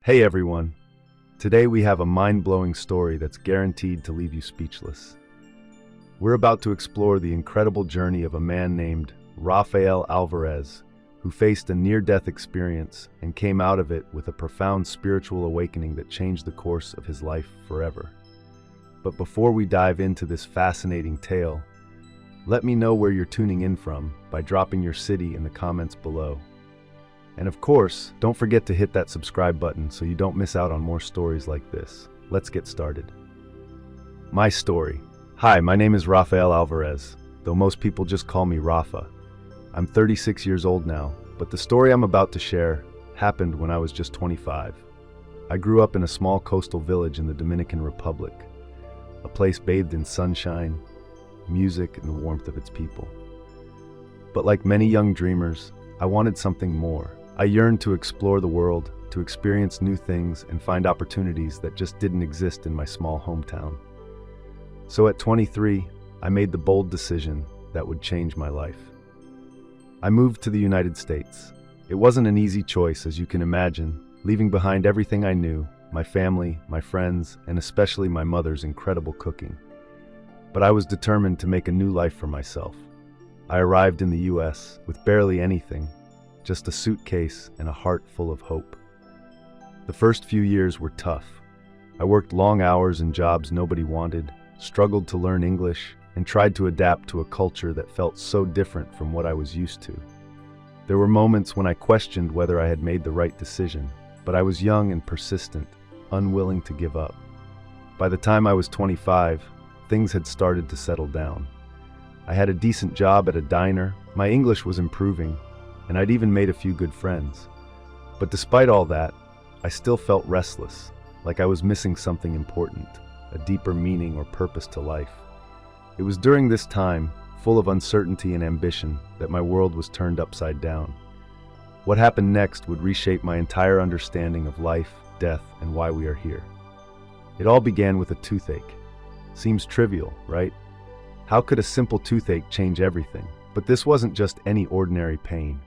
Hey everyone, today we have a mind-blowing story that's guaranteed to leave you speechless. We're about to explore the incredible journey of a man named Rafael Alvarez, who faced a near-death experience and came out of it with a profound spiritual awakening that changed the course of his life forever. But before we dive into this fascinating tale, let me know where you're tuning in from by dropping your city in the comments below. And of course, don't forget to hit that subscribe button so you don't miss out on more stories like this. Let's get started. My story. Hi, my name is Rafael Alvarez, though most people just call me Rafa. I'm 36 years old now, but the story I'm about to share happened when I was just 25. I grew up in a small coastal village in the Dominican Republic, a place bathed in sunshine, music, and the warmth of its people. But like many young dreamers, I wanted something more. I yearned to explore the world, to experience new things, and find opportunities that just didn't exist in my small hometown. So at 23, I made the bold decision that would change my life. I moved to the United States. It wasn't an easy choice, as you can imagine, leaving behind everything I knew, my family, my friends, and especially my mother's incredible cooking. But I was determined to make a new life for myself. I arrived in the US with barely anything, just a suitcase and a heart full of hope. The first few years were tough. I worked long hours in jobs nobody wanted, struggled to learn English, and tried to adapt to a culture that felt so different from what I was used to. There were moments when I questioned whether I had made the right decision, but I was young and persistent, unwilling to give up. By the time I was 25, things had started to settle down. I had a decent job at a diner, my English was improving, and I'd even made a few good friends. But despite all that, I still felt restless, like I was missing something important, a deeper meaning or purpose to life. It was during this time, full of uncertainty and ambition, that my world was turned upside down. What happened next would reshape my entire understanding of life, death, and why we are here. It all began with a toothache. Seems trivial, right? How could a simple toothache change everything? But this wasn't just any ordinary pain.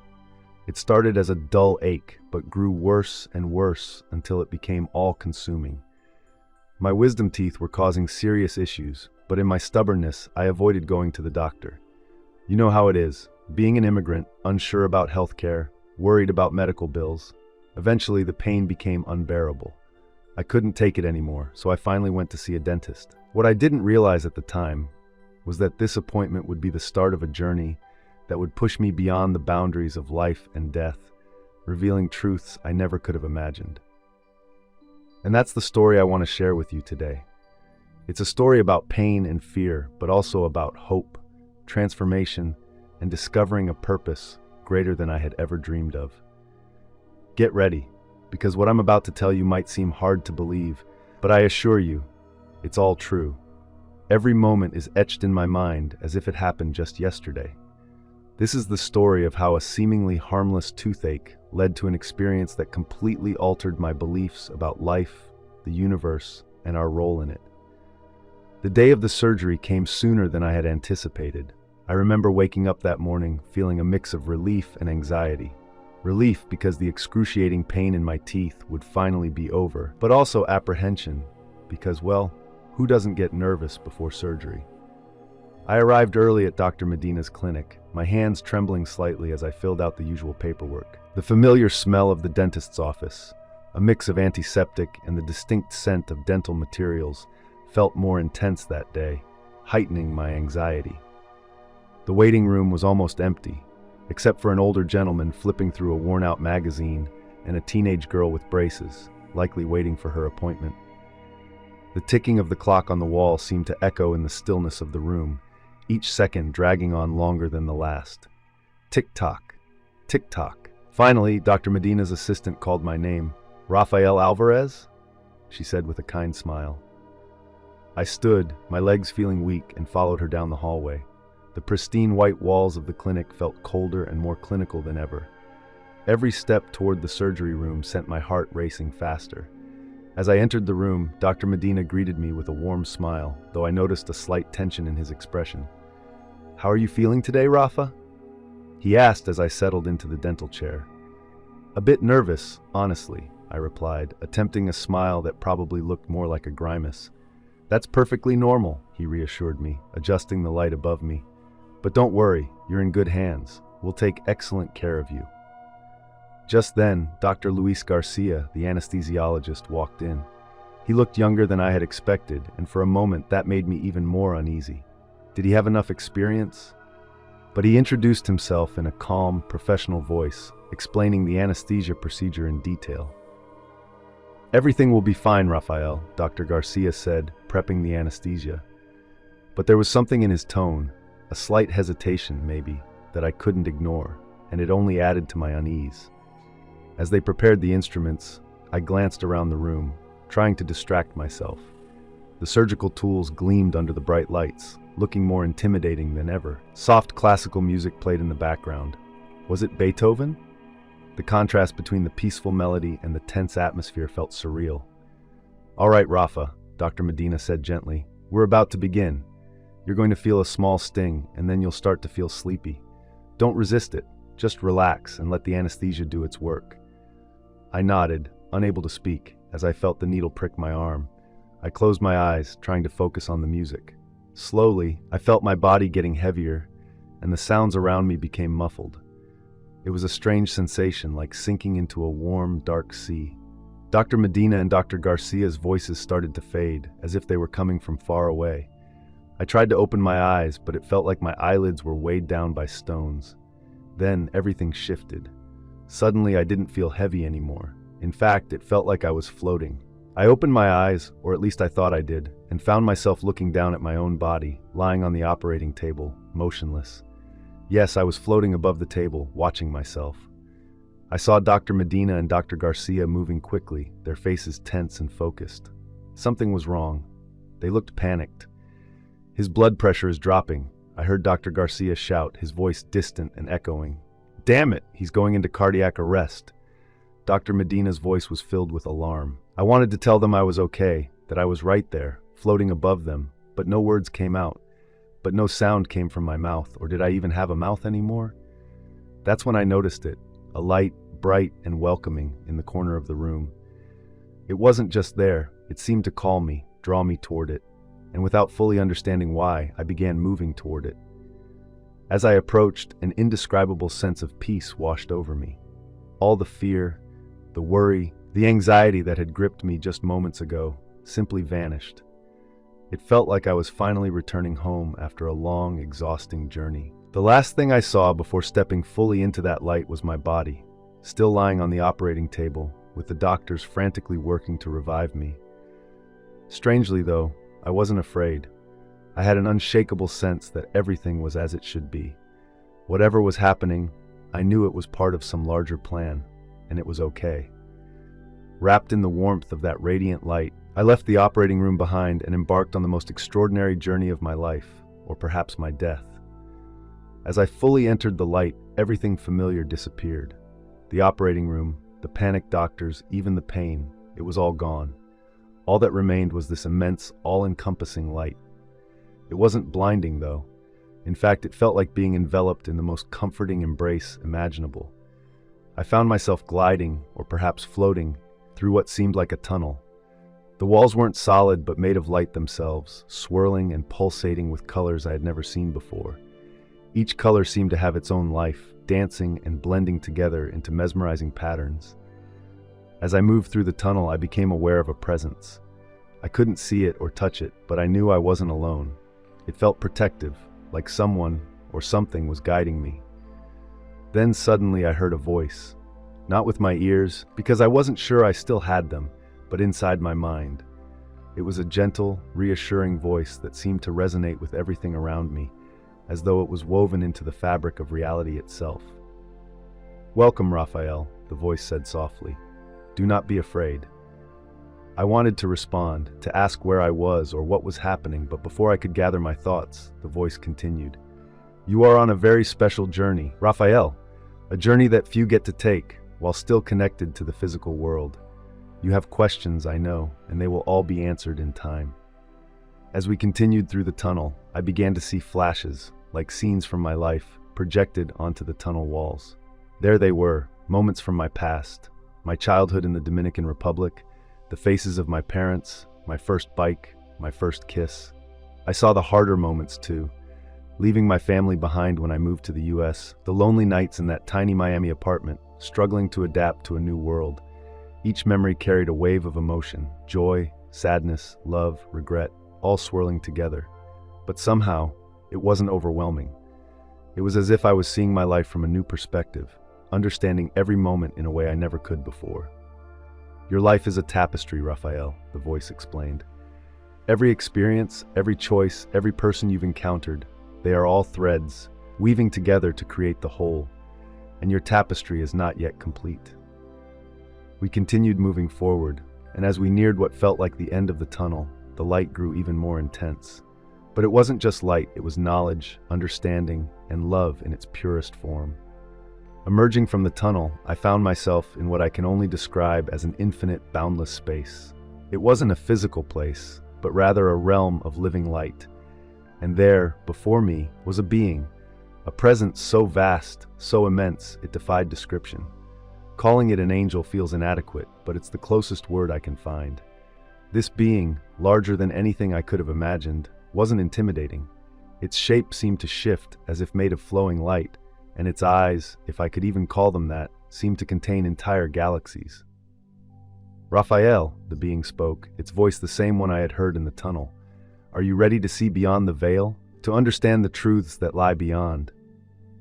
It started as a dull ache, but grew worse and worse until it became all-consuming. My wisdom teeth were causing serious issues, but in my stubbornness, I avoided going to the doctor. You know how it is, being an immigrant, unsure about healthcare, worried about medical bills. Eventually, the pain became unbearable. I couldn't take it anymore, so I finally went to see a dentist. What I didn't realize at the time was that this appointment would be the start of a journey that would push me beyond the boundaries of life and death, revealing truths I never could have imagined. And that's the story I want to share with you today. It's a story about pain and fear, but also about hope, transformation, and discovering a purpose greater than I had ever dreamed of. Get ready, because what I'm about to tell you might seem hard to believe, but I assure you, it's all true. Every moment is etched in my mind as if it happened just yesterday. This is the story of how a seemingly harmless toothache led to an experience that completely altered my beliefs about life, the universe, and our role in it. The day of the surgery came sooner than I had anticipated. I remember waking up that morning feeling a mix of relief and anxiety. Relief because the excruciating pain in my teeth would finally be over, but also apprehension because, well, who doesn't get nervous before surgery? I arrived early at Dr. Medina's clinic, my hands trembling slightly as I filled out the usual paperwork. The familiar smell of the dentist's office, a mix of antiseptic and the distinct scent of dental materials, felt more intense that day, heightening my anxiety. The waiting room was almost empty, except for an older gentleman flipping through a worn-out magazine and a teenage girl with braces, likely waiting for her appointment. The ticking of the clock on the wall seemed to echo in the stillness of the room, each second dragging on longer than the last. Tick-tock, tick-tock. Finally, Dr. Medina's assistant called my name. Rafael Alvarez? She said with a kind smile. I stood, my legs feeling weak, and followed her down the hallway. The pristine white walls of the clinic felt colder and more clinical than ever. Every step toward the surgery room sent my heart racing faster. As I entered the room, Dr. Medina greeted me with a warm smile, though I noticed a slight tension in his expression. "How are you feeling today, Rafa?" he asked as I settled into the dental chair. A bit nervous, honestly. I replied, attempting a smile that probably looked more like a grimace. That's perfectly normal, he reassured me, adjusting the light above me. But don't worry, you're in good hands. We'll take excellent care of you. Just then, Dr. Luis Garcia, the anesthesiologist, walked in. He looked younger than I had expected, and for a moment that made me even more uneasy. Did he have enough experience? But he introduced himself in a calm, professional voice, explaining the anesthesia procedure in detail. Everything will be fine, Rafael, Dr. Garcia said, prepping the anesthesia. But there was something in his tone, a slight hesitation maybe, that I couldn't ignore, and it only added to my unease. As they prepared the instruments, I glanced around the room, trying to distract myself. The surgical tools gleamed under the bright lights, looking more intimidating than ever. Soft classical music played in the background. Was it Beethoven? The contrast between the peaceful melody and the tense atmosphere felt surreal. All right, Rafa, Dr. Medina said gently. We're about to begin. You're going to feel a small sting, and then you'll start to feel sleepy. Don't resist it. Just relax and let the anesthesia do its work. I nodded, unable to speak, as I felt the needle prick my arm. I closed my eyes, trying to focus on the music. Slowly, I felt my body getting heavier, and the sounds around me became muffled. It was a strange sensation, like sinking into a warm, dark sea. Dr. Medina and Dr. Garcia's voices started to fade, as if they were coming from far away. I tried to open my eyes, but it felt like my eyelids were weighed down by stones. Then everything shifted. Suddenly, I didn't feel heavy anymore. In fact, it felt like I was floating. I opened my eyes, or at least I thought I did, and found myself looking down at my own body, lying on the operating table, motionless. Yes, I was floating above the table, watching myself. I saw Dr. Medina and Dr. Garcia moving quickly, their faces tense and focused. Something was wrong. They looked panicked. His blood pressure is dropping. I heard Dr. Garcia shout, his voice distant and echoing. Damn it, he's going into cardiac arrest. Dr. Medina's voice was filled with alarm. I wanted to tell them I was okay, that I was right there, floating above them, but no words came out. But no sound came from my mouth, or did I even have a mouth anymore? That's when I noticed it, a light, bright and welcoming, in the corner of the room. It wasn't just there, it seemed to call me, draw me toward it, and without fully understanding why, I began moving toward it. As I approached, an indescribable sense of peace washed over me. All the fear, the worry, the anxiety that had gripped me just moments ago simply vanished. It felt like I was finally returning home after a long, exhausting journey. The last thing I saw before stepping fully into that light was my body, still lying on the operating table, with the doctors frantically working to revive me. Strangely, though, I wasn't afraid. I had an unshakable sense that everything was as it should be. Whatever was happening, I knew it was part of some larger plan, and it was okay. Wrapped in the warmth of that radiant light, I left the operating room behind and embarked on the most extraordinary journey of my life, or perhaps my death. As I fully entered the light, everything familiar disappeared. The operating room, the panicked doctors, even the pain, it was all gone. All that remained was this immense, all-encompassing light. It wasn't blinding, though. In fact, it felt like being enveloped in the most comforting embrace imaginable. I found myself gliding, or perhaps floating, through what seemed like a tunnel. The walls weren't solid but made of light themselves, swirling and pulsating with colors I had never seen before. Each color seemed to have its own life, dancing and blending together into mesmerizing patterns. As I moved through the tunnel, I became aware of a presence. I couldn't see it or touch it, but I knew I wasn't alone. It felt protective, like someone or something was guiding me. Then suddenly I heard a voice. Not with my ears, because I wasn't sure I still had them, but inside my mind. It was a gentle, reassuring voice that seemed to resonate with everything around me, as though it was woven into the fabric of reality itself. "Welcome, Raphael," the voice said softly. "Do not be afraid." I wanted to respond, to ask where I was or what was happening, but before I could gather my thoughts, the voice continued. "You are on a very special journey, Raphael, a journey that few get to take, while still connected to the physical world. You have questions, I know, and they will all be answered in time." As we continued through the tunnel, I began to see flashes, like scenes from my life, projected onto the tunnel walls. There they were, moments from my past, my childhood in the Dominican Republic, the faces of my parents, my first bike, my first kiss. I saw the harder moments too, leaving my family behind when I moved to the US, the lonely nights in that tiny Miami apartment, struggling to adapt to a new world. Each memory carried a wave of emotion, joy, sadness, love, regret, all swirling together. But somehow, it wasn't overwhelming. It was as if I was seeing my life from a new perspective, understanding every moment in a way I never could before. Your life is a tapestry, Raphael, the voice explained. Every experience, every choice, every person you've encountered, they are all threads, weaving together to create the whole, and your tapestry is not yet complete. We continued moving forward, and as we neared what felt like the end of the tunnel, the light grew even more intense. But it wasn't just light, it was knowledge, understanding, and love in its purest form. Emerging from the tunnel, I found myself in what I can only describe as an infinite, boundless space. It wasn't a physical place, but rather a realm of living light. And there, before me, was a being, a presence so vast, so immense, it defied description. Calling it an angel feels inadequate, but it's the closest word I can find. This being, larger than anything I could have imagined, wasn't intimidating. Its shape seemed to shift as if made of flowing light, and its eyes, if I could even call them that, seemed to contain entire galaxies. Raphael, the being spoke, its voice the same one I had heard in the tunnel. Are you ready to see beyond the veil? To understand the truths that lie beyond?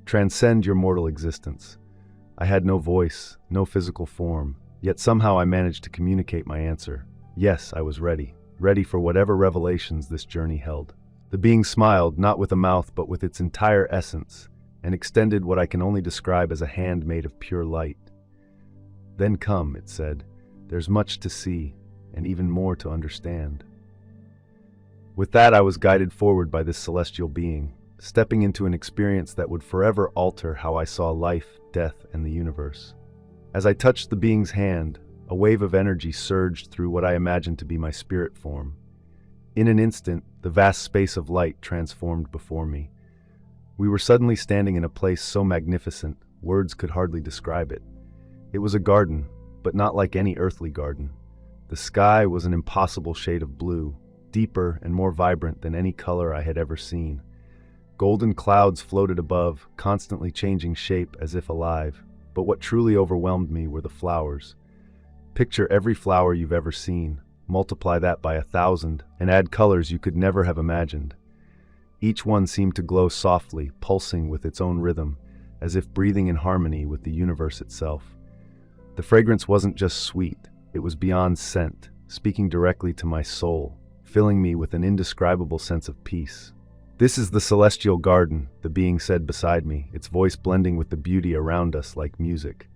Transcend your mortal existence. I had no voice, no physical form, yet somehow I managed to communicate my answer. Yes, I was ready for whatever revelations this journey held. The being smiled, not with a mouth but with its entire essence, and extended what I can only describe as a hand made of pure light. Then come, it said, there's much to see, and even more to understand. With that, I was guided forward by this celestial being, stepping into an experience that would forever alter how I saw life, death, and the universe. As I touched the being's hand, a wave of energy surged through what I imagined to be my spirit form. In an instant, the vast space of light transformed before me. We were suddenly standing in a place so magnificent, words could hardly describe it. It was a garden, but not like any earthly garden. The sky was an impossible shade of blue, deeper and more vibrant than any color I had ever seen. Golden clouds floated above, constantly changing shape as if alive, but what truly overwhelmed me were the flowers. Picture every flower you've ever seen, multiply that by 1,000, and add colors you could never have imagined. Each one seemed to glow softly, pulsing with its own rhythm, as if breathing in harmony with the universe itself. The fragrance wasn't just sweet, it was beyond scent, speaking directly to my soul, filling me with an indescribable sense of peace. This is the celestial garden, the being said beside me, its voice blending with the beauty around us like music.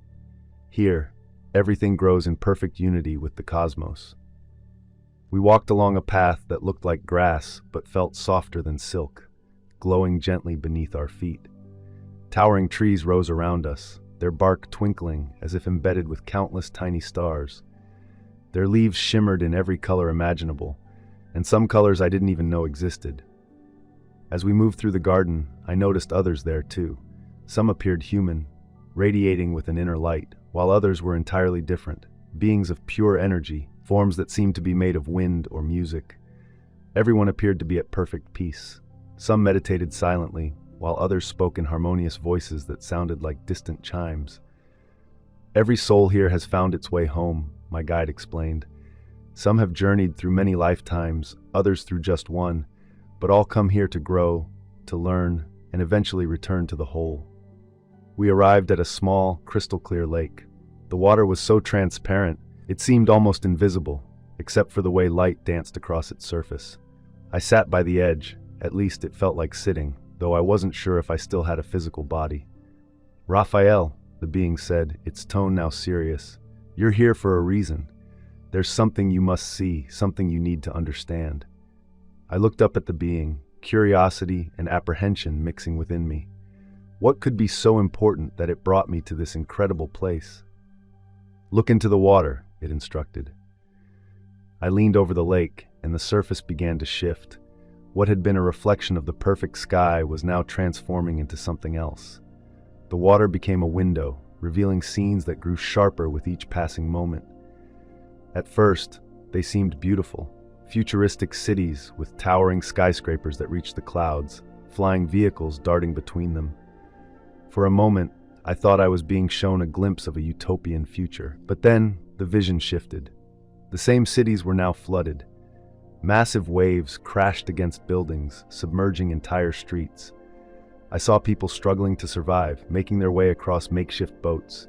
Here, everything grows in perfect unity with the cosmos. We walked along a path that looked like grass but felt softer than silk, glowing gently beneath our feet. Towering trees rose around us, their bark twinkling as if embedded with countless tiny stars. Their leaves shimmered in every color imaginable, and some colors I didn't even know existed. As we moved through the garden, I noticed others there too. Some appeared human, radiating with an inner light, while others were entirely different, beings of pure energy, forms that seemed to be made of wind or music. Everyone appeared to be at perfect peace. Some meditated silently, while others spoke in harmonious voices that sounded like distant chimes. Every soul here has found its way home, my guide explained. Some have journeyed through many lifetimes, others through just one, but all come here to grow, to learn, and eventually return to the whole. We arrived at a small, crystal-clear lake. The water was so transparent, it seemed almost invisible, except for the way light danced across its surface. I sat by the edge, at least it felt like sitting, though I wasn't sure if I still had a physical body. Raphael, the being said, its tone now serious, you're here for a reason. There's something you must see, something you need to understand. I looked up at the being, curiosity and apprehension mixing within me. What could be so important that it brought me to this incredible place? Look into the water, it instructed. I leaned over the lake, and the surface began to shift. What had been a reflection of the perfect sky was now transforming into something else. The water became a window, revealing scenes that grew sharper with each passing moment. At first, they seemed beautiful, futuristic cities with towering skyscrapers that reached the clouds, flying vehicles darting between them. For a moment, I thought I was being shown a glimpse of a utopian future. But then, the vision shifted. The same cities were now flooded. Massive waves crashed against buildings, submerging entire streets. I saw people struggling to survive, making their way across makeshift boats.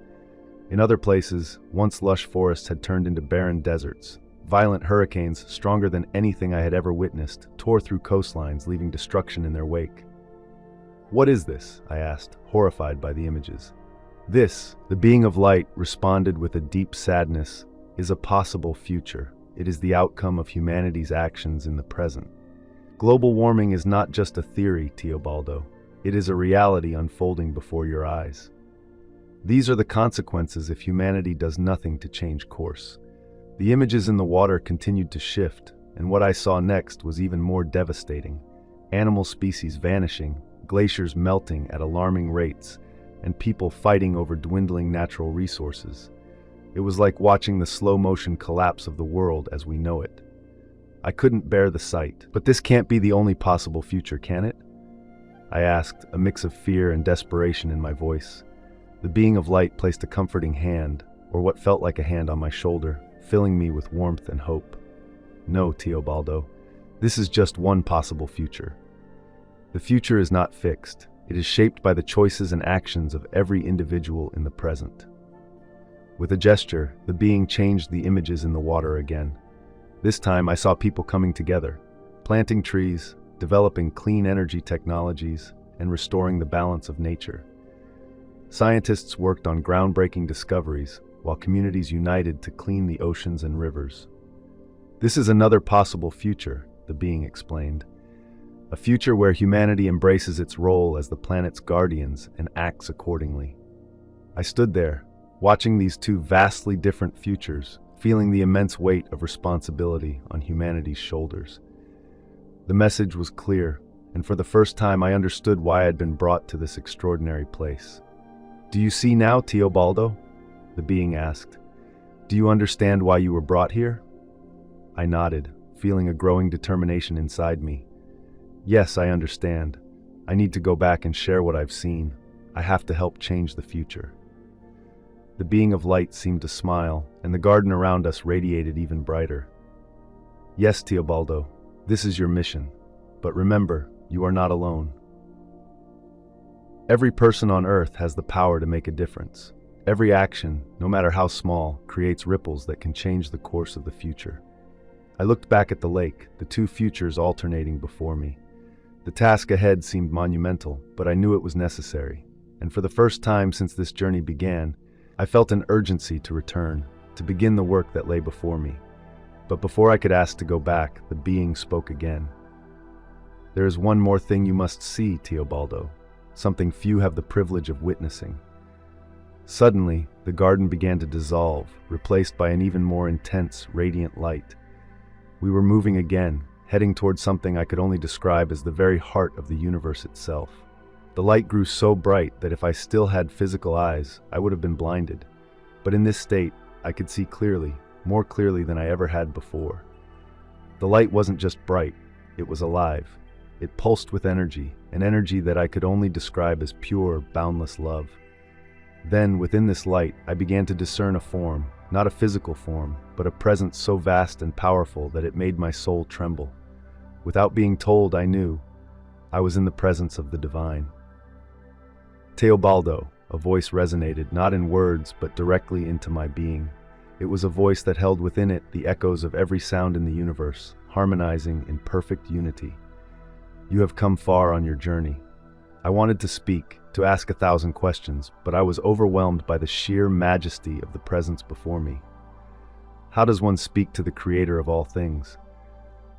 In other places, once lush forests had turned into barren deserts. Violent hurricanes, stronger than anything I had ever witnessed, tore through coastlines, leaving destruction in their wake. "What is this?" I asked, horrified by the images. "This," the being of light responded with a deep sadness, "is a possible future. It is the outcome of humanity's actions in the present. Global warming is not just a theory, Teobaldo. It is a reality unfolding before your eyes. These are the consequences if humanity does nothing to change course." The images in the water continued to shift, and what I saw next was even more devastating. Animal species vanishing, glaciers melting at alarming rates, and people fighting over dwindling natural resources. It was like watching the slow-motion collapse of the world as we know it. I couldn't bear the sight. "But this can't be the only possible future, can it?" I asked, a mix of fear and desperation in my voice. The being of light placed a comforting hand, or what felt like a hand, on my shoulder, filling me with warmth and hope. "No, Teobaldo, this is just one possible future. The future is not fixed. It is shaped by the choices and actions of every individual in the present." With a gesture, the being changed the images in the water again. This time I saw people coming together, planting trees, developing clean energy technologies, and restoring the balance of nature. Scientists worked on groundbreaking discoveries, while communities united to clean the oceans and rivers. "This is another possible future," the being explained. "A future where humanity embraces its role as the planet's guardians and acts accordingly." I stood there, watching these two vastly different futures, feeling the immense weight of responsibility on humanity's shoulders. The message was clear, and for the first time I understood why I had been brought to this extraordinary place. "Do you see now, Teobaldo?" the being asked. "Do you understand why you were brought here?" I nodded, feeling a growing determination inside me. "Yes, I understand. I need to go back and share what I've seen. I have to help change the future." The being of light seemed to smile, and the garden around us radiated even brighter. "Yes, Teobaldo, this is your mission. But remember, you are not alone. Every person on Earth has the power to make a difference. Every action, no matter how small, creates ripples that can change the course of the future." I looked back at the lake, the two futures alternating before me. The task ahead seemed monumental, but I knew it was necessary. And for the first time since this journey began, I felt an urgency to return, to begin the work that lay before me. But before I could ask to go back, the being spoke again. "There is one more thing you must see, Teobaldo, something few have the privilege of witnessing." Suddenly, the garden began to dissolve, replaced by an even more intense, radiant light. We were moving again, heading towards something I could only describe as the very heart of the universe itself. The light grew so bright that if I still had physical eyes, I would have been blinded. But in this state, I could see clearly, more clearly than I ever had before. The light wasn't just bright, it was alive. It pulsed with energy, an energy that I could only describe as pure, boundless love. Then, within this light, I began to discern a form, not a physical form, but a presence so vast and powerful that it made my soul tremble. Without being told, I knew I was in the presence of the divine. "Teobaldo," a voice resonated, not in words, but directly into my being. It was a voice that held within it the echoes of every sound in the universe, harmonizing in perfect unity. "You have come far on your journey." I wanted to speak, to ask 1,000 questions, but I was overwhelmed by the sheer majesty of the presence before me. How does one speak to the creator of all things?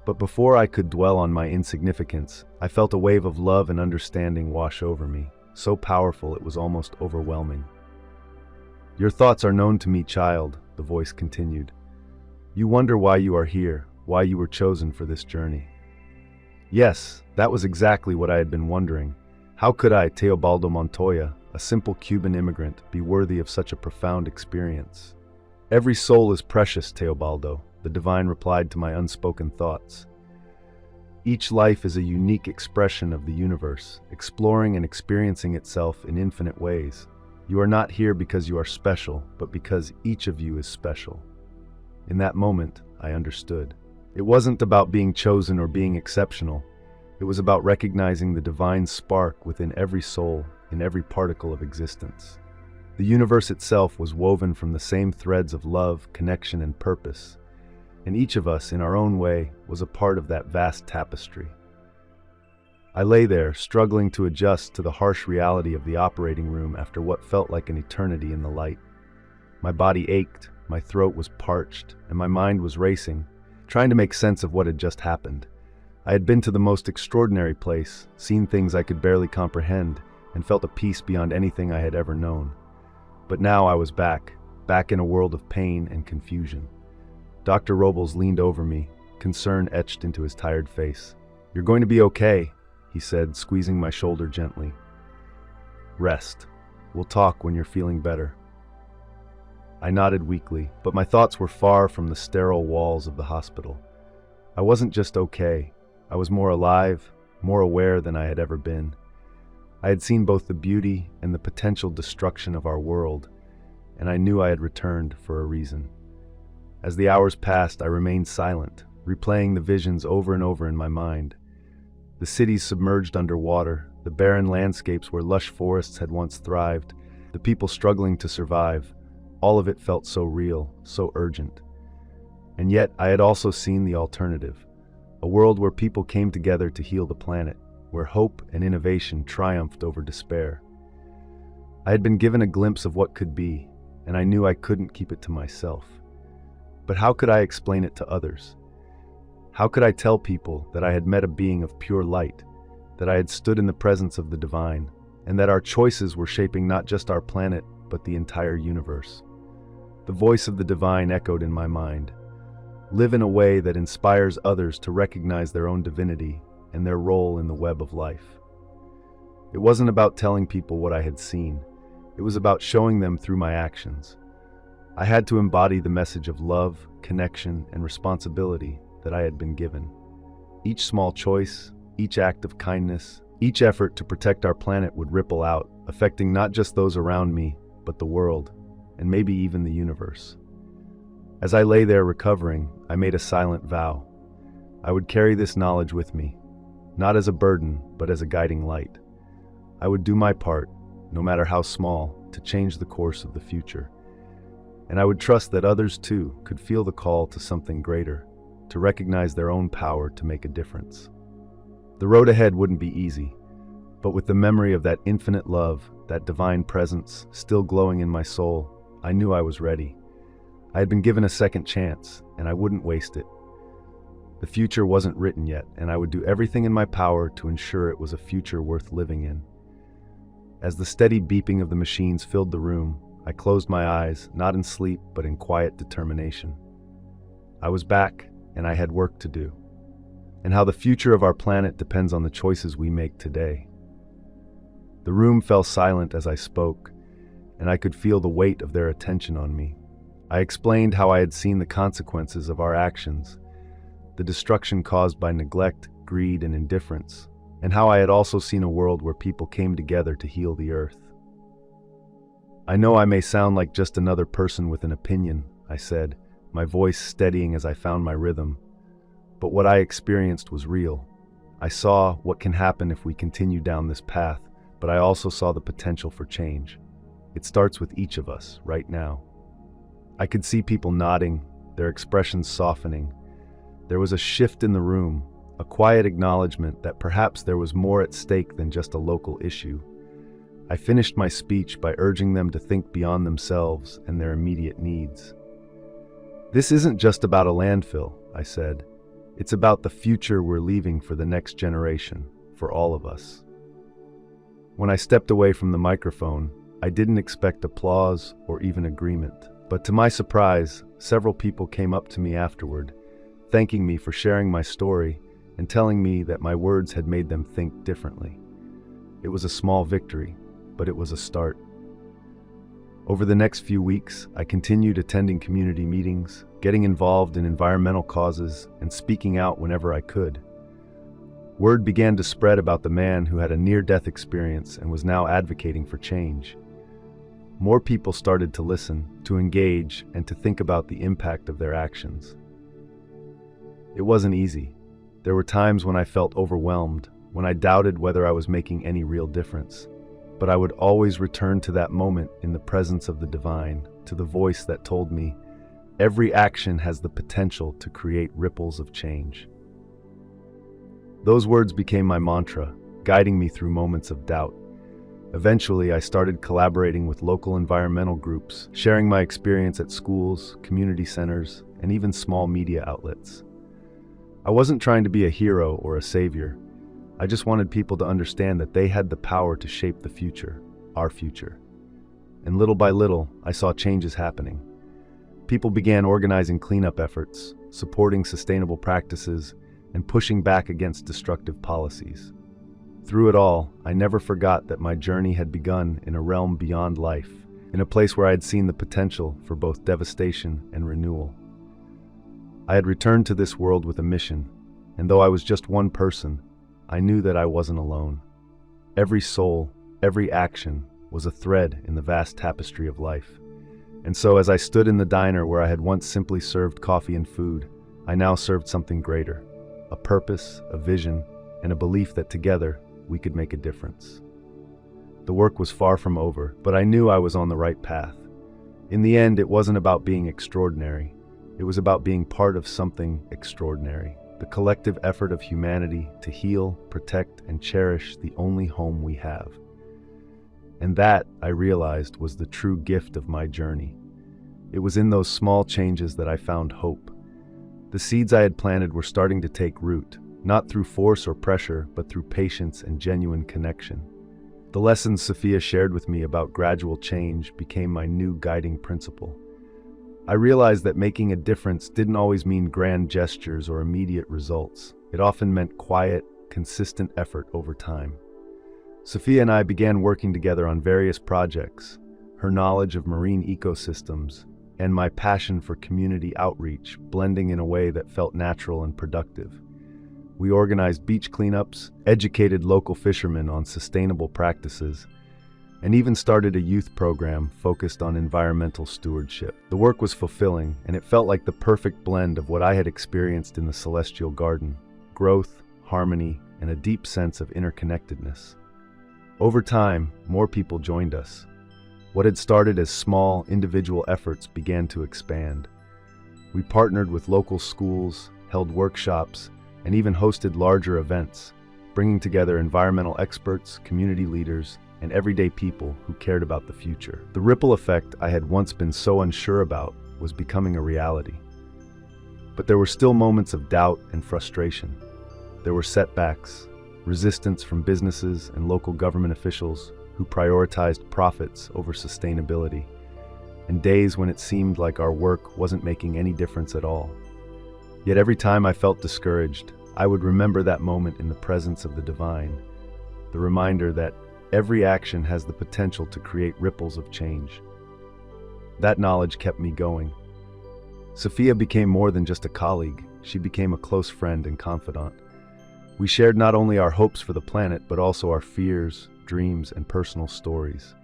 But before I could dwell on my insignificance, I felt a wave of love and understanding wash over me, so powerful it was almost overwhelming. "Your thoughts are known to me, child," the voice continued. "You wonder why you are here, why you were chosen for this journey." Yes, that was exactly what I had been wondering. How could I, Teobaldo Montoya, a simple Cuban immigrant, be worthy of such a profound experience? Every soul is precious, Teobaldo, the divine replied to my unspoken thoughts. Each life is a unique expression of the universe, exploring and experiencing itself in infinite ways. You are not here because you are special, but because each of you is special. In that moment, I understood. It wasn't about being chosen or being exceptional. It was about recognizing the divine spark within every soul, in every particle of existence. The universe itself was woven from the same threads of love, connection, and purpose, and each of us, in our own way, was a part of that vast tapestry. I lay there, struggling to adjust to the harsh reality of the operating room after what felt like an eternity in the light. My body ached, my throat was parched, and my mind was racing, trying to make sense of what had just happened. I had been to the most extraordinary place, seen things I could barely comprehend, and felt a peace beyond anything I had ever known. But now I was back in a world of pain and confusion. Dr. Robles leaned over me, concern etched into his tired face. "You're going to be okay," he said, squeezing my shoulder gently. "Rest. We'll talk when you're feeling better." I nodded weakly, but my thoughts were far from the sterile walls of the hospital. I wasn't just okay. I was more alive, more aware than I had ever been. I had seen both the beauty and the potential destruction of our world, and I knew I had returned for a reason. As the hours passed, I remained silent, replaying the visions over and over in my mind. The cities submerged underwater, the barren landscapes where lush forests had once thrived, the people struggling to survive. All of it felt so real, so urgent. And yet, I had also seen the alternative, a world where people came together to heal the planet, where hope and innovation triumphed over despair. I had been given a glimpse of what could be, and I knew I couldn't keep it to myself. But how could I explain it to others? How could I tell people that I had met a being of pure light, that I had stood in the presence of the divine, and that our choices were shaping not just our planet, but the entire universe? The voice of the divine echoed in my mind. Live in a way that inspires others to recognize their own divinity and their role in the web of life. It wasn't about telling people what I had seen. It was about showing them through my actions. I had to embody the message of love, connection, and responsibility that I had been given. Each small choice, each act of kindness, each effort to protect our planet would ripple out, affecting not just those around me, but the world, and maybe even the universe. As I lay there recovering, I made a silent vow. I would carry this knowledge with me, not as a burden, but as a guiding light. I would do my part, no matter how small, to change the course of the future. And I would trust that others too could feel the call to something greater, to recognize their own power to make a difference. The road ahead wouldn't be easy, but with the memory of that infinite love, that divine presence still glowing in my soul, I knew I was ready. I had been given a second chance, and I wouldn't waste it. The future wasn't written yet, and I would do everything in my power to ensure it was a future worth living in. As the steady beeping of the machines filled the room, I closed my eyes, not in sleep, but in quiet determination. I was back, and I had work to do. And how the future of our planet depends on the choices we make today. The room fell silent as I spoke, and I could feel the weight of their attention on me. I explained how I had seen the consequences of our actions, the destruction caused by neglect, greed, and indifference, and how I had also seen a world where people came together to heal the earth. I know I may sound like just another person with an opinion, I said, my voice steadying as I found my rhythm. But what I experienced was real. I saw what can happen if we continue down this path, but I also saw the potential for change. It starts with each of us, right now. I could see people nodding, their expressions softening. There was a shift in the room, a quiet acknowledgement that perhaps there was more at stake than just a local issue. I finished my speech by urging them to think beyond themselves and their immediate needs. This isn't just about a landfill, I said. It's about the future we're leaving for the next generation, for all of us. When I stepped away from the microphone, I didn't expect applause or even agreement. But to my surprise, several people came up to me afterward, thanking me for sharing my story and telling me that my words had made them think differently. It was a small victory, but it was a start. Over the next few weeks, I continued attending community meetings, getting involved in environmental causes, and speaking out whenever I could. Word began to spread about the man who had a near-death experience and was now advocating for change. More people started to listen, to engage, and to think about the impact of their actions. It wasn't easy. There were times when I felt overwhelmed, when I doubted whether I was making any real difference. But I would always return to that moment in the presence of the divine, to the voice that told me, every action has the potential to create ripples of change. Those words became my mantra, guiding me through moments of doubt. Eventually, I started collaborating with local environmental groups, sharing my experience at schools, community centers, and even small media outlets. I wasn't trying to be a hero or a savior. I just wanted people to understand that they had the power to shape the future, our future. And little by little, I saw changes happening. People began organizing cleanup efforts, supporting sustainable practices, and pushing back against destructive policies. Through it all, I never forgot that my journey had begun in a realm beyond life, in a place where I had seen the potential for both devastation and renewal. I had returned to this world with a mission, and though I was just one person, I knew that I wasn't alone. Every soul, every action, was a thread in the vast tapestry of life. And so as I stood in the diner where I had once simply served coffee and food, I now served something greater, a purpose, a vision, and a belief that together we could make a difference. The work was far from over, but I knew I was on the right path. In the end, it wasn't about being extraordinary. It was about being part of something extraordinary, the collective effort of humanity to heal, protect, and cherish the only home we have. And that, I realized, was the true gift of my journey. It was in those small changes that I found hope. The seeds I had planted were starting to take root, not through force or pressure, but through patience and genuine connection. The lessons Sophia shared with me about gradual change became my new guiding principle. I realized that making a difference didn't always mean grand gestures or immediate results. It often meant quiet, consistent effort over time. Sophia and I began working together on various projects. Her knowledge of marine ecosystems and my passion for community outreach blending in a way that felt natural and productive. We organized beach cleanups, educated local fishermen on sustainable practices, and even started a youth program focused on environmental stewardship. The work was fulfilling, and it felt like the perfect blend of what I had experienced in the Celestial Garden: growth, harmony, and a deep sense of interconnectedness. Over time, more people joined us. What had started as small, individual efforts began to expand. We partnered with local schools, held workshops, and even hosted larger events, bringing together environmental experts, community leaders, and everyday people who cared about the future. The ripple effect I had once been so unsure about was becoming a reality. But there were still moments of doubt and frustration. There were setbacks, resistance from businesses and local government officials who prioritized profits over sustainability, and days when it seemed like our work wasn't making any difference at all. Yet every time I felt discouraged, I would remember that moment in the presence of the divine, the reminder that every action has the potential to create ripples of change. That knowledge kept me going. Sophia became more than just a colleague. She became a close friend and confidant. We shared not only our hopes for the planet, but also our fears, dreams, and personal stories.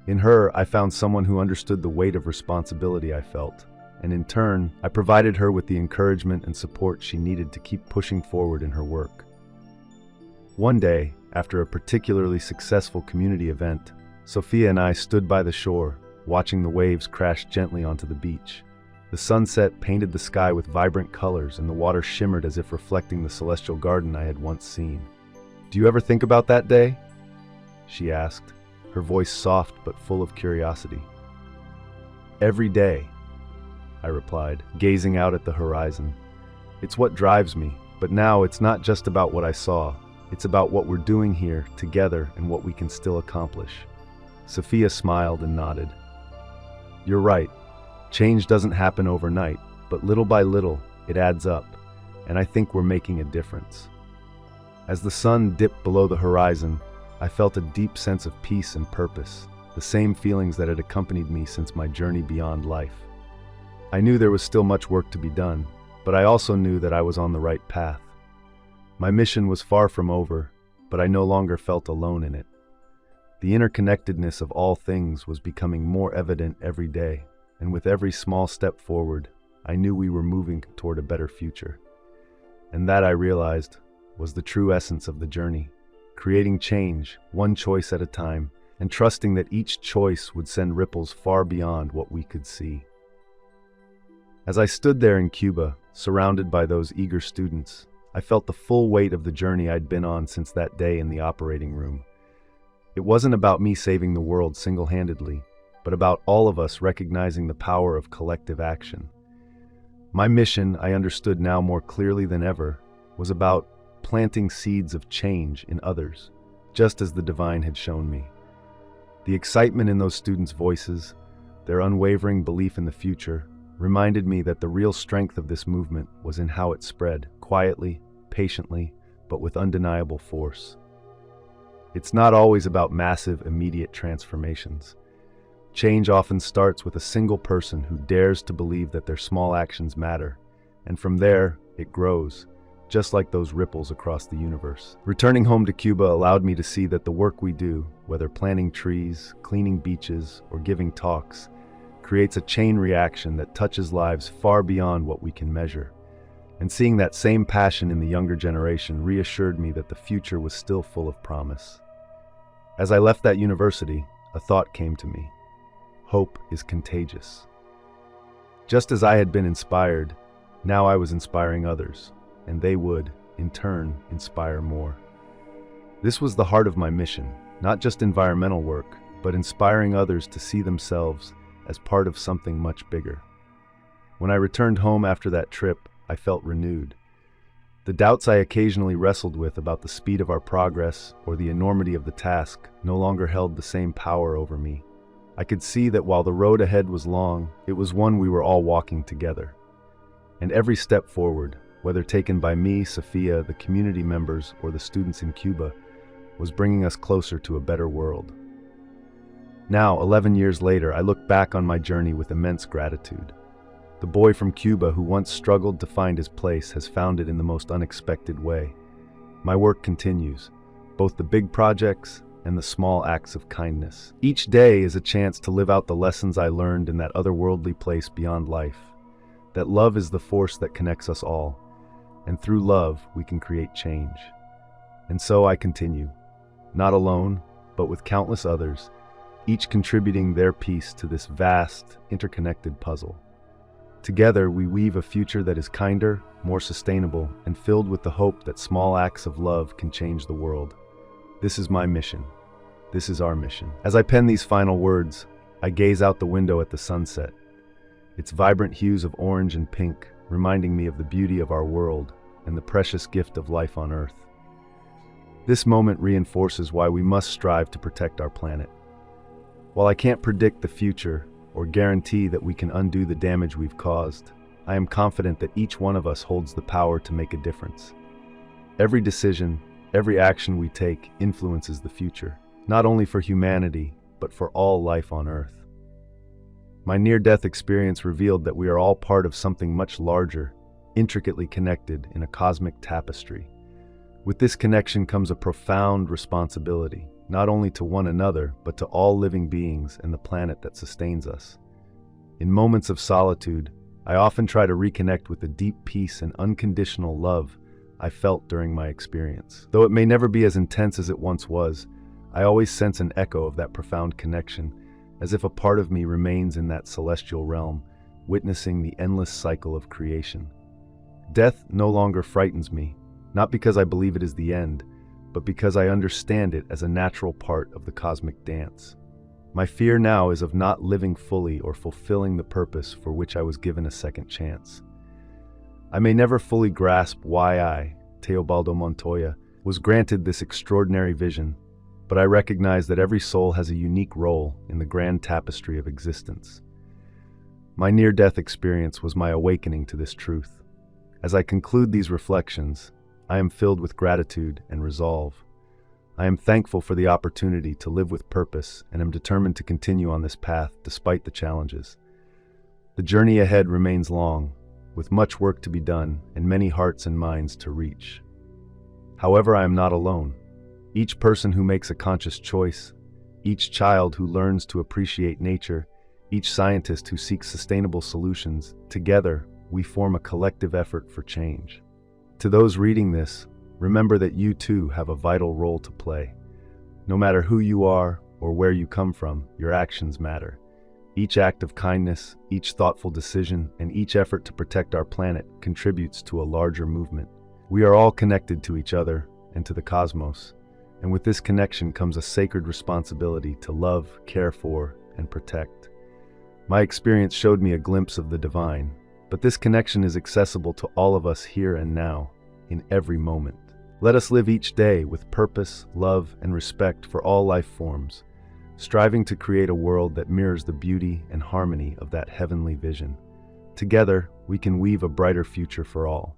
In her, I found someone who understood the weight of responsibility I felt, and in turn, I provided her with the encouragement and support she needed to keep pushing forward in her work. One day, after a particularly successful community event, Sophia and I stood by the shore, watching the waves crash gently onto the beach. The sunset painted the sky with vibrant colors, and the water shimmered as if reflecting the celestial garden I had once seen. "Do you ever think about that day?" she asked, her voice soft but full of curiosity. "Every day," I replied, gazing out at the horizon. "It's what drives me, but now it's not just about what I saw. It's about what we're doing here together and what we can still accomplish." Sophia smiled and nodded. "You're right. Change doesn't happen overnight, but little by little, it adds up, and I think we're making a difference." As the sun dipped below the horizon, I felt a deep sense of peace and purpose, the same feelings that had accompanied me since my journey beyond life. I knew there was still much work to be done, but I also knew that I was on the right path. My mission was far from over, but I no longer felt alone in it. The interconnectedness of all things was becoming more evident every day, and with every small step forward, I knew we were moving toward a better future. And that, I realized, was the true essence of the journey, creating change, one choice at a time, and trusting that each choice would send ripples far beyond what we could see. As I stood there in Cuba, surrounded by those eager students, I felt the full weight of the journey I'd been on since that day in the operating room. It wasn't about me saving the world single-handedly, but about all of us recognizing the power of collective action. My mission, I understood now more clearly than ever, was about planting seeds of change in others, just as the divine had shown me. The excitement in those students' voices, their unwavering belief in the future, reminded me that the real strength of this movement was in how it spread, quietly, patiently, but with undeniable force. It's not always about massive, immediate transformations. Change often starts with a single person who dares to believe that their small actions matter, and from there, it grows, just like those ripples across the universe. Returning home to Cuba allowed me to see that the work we do, whether planting trees, cleaning beaches, or giving talks, creates a chain reaction that touches lives far beyond what we can measure. And seeing that same passion in the younger generation reassured me that the future was still full of promise. As I left that university, a thought came to me. Hope is contagious. Just as I had been inspired, now I was inspiring others, and they would, in turn, inspire more. This was the heart of my mission, not just environmental work, but inspiring others to see themselves as part of something much bigger. When I returned home after that trip, I felt renewed. The doubts I occasionally wrestled with about the speed of our progress or the enormity of the task no longer held the same power over me. I could see that while the road ahead was long, it was one we were all walking together. And every step forward, whether taken by me, Sophia, the community members, or the students in Cuba, was bringing us closer to a better world. Now, 11 years later, I look back on my journey with immense gratitude. The boy from Cuba who once struggled to find his place has found it in the most unexpected way. My work continues, both the big projects and the small acts of kindness. Each day is a chance to live out the lessons I learned in that otherworldly place beyond life, that love is the force that connects us all, and through love we can create change. And so I continue, not alone, but with countless others, each contributing their piece to this vast, interconnected puzzle. Together, we weave a future that is kinder, more sustainable, and filled with the hope that small acts of love can change the world. This is my mission. This is our mission. As I pen these final words, I gaze out the window at the sunset, its vibrant hues of orange and pink reminding me of the beauty of our world and the precious gift of life on Earth. This moment reinforces why we must strive to protect our planet. While I can't predict the future or guarantee that we can undo the damage we've caused, I am confident that each one of us holds the power to make a difference. Every decision, every action we take influences the future, not only for humanity, but for all life on Earth. My near-death experience revealed that we are all part of something much larger, intricately connected in a cosmic tapestry. With this connection comes a profound responsibility, not only to one another, but to all living beings and the planet that sustains us. In moments of solitude, I often try to reconnect with the deep peace and unconditional love I felt during my experience. Though it may never be as intense as it once was, I always sense an echo of that profound connection, as if a part of me remains in that celestial realm, witnessing the endless cycle of creation. Death no longer frightens me, not because I believe it is the end, but because I understand it as a natural part of the cosmic dance. My fear now is of not living fully or fulfilling the purpose for which I was given a second chance. I may never fully grasp why I, Teobaldo Montoya, was granted this extraordinary vision, but I recognize that every soul has a unique role in the grand tapestry of existence. My near-death experience was my awakening to this truth. As I conclude these reflections, I am filled with gratitude and resolve. I am thankful for the opportunity to live with purpose and am determined to continue on this path despite the challenges. The journey ahead remains long, with much work to be done and many hearts and minds to reach. However, I am not alone. Each person who makes a conscious choice, each child who learns to appreciate nature, each scientist who seeks sustainable solutions, together we form a collective effort for change. To those reading this, remember that you too have a vital role to play. No matter who you are or where you come from, your actions matter. Each act of kindness, each thoughtful decision, and each effort to protect our planet contributes to a larger movement. We are all connected to each other and to the cosmos, and with this connection comes a sacred responsibility to love, care for, and protect. My experience showed me a glimpse of the divine, but this connection is accessible to all of us here and now, in every moment. Let us live each day with purpose, love, and respect for all life forms, striving to create a world that mirrors the beauty and harmony of that heavenly vision. Together, we can weave a brighter future for all.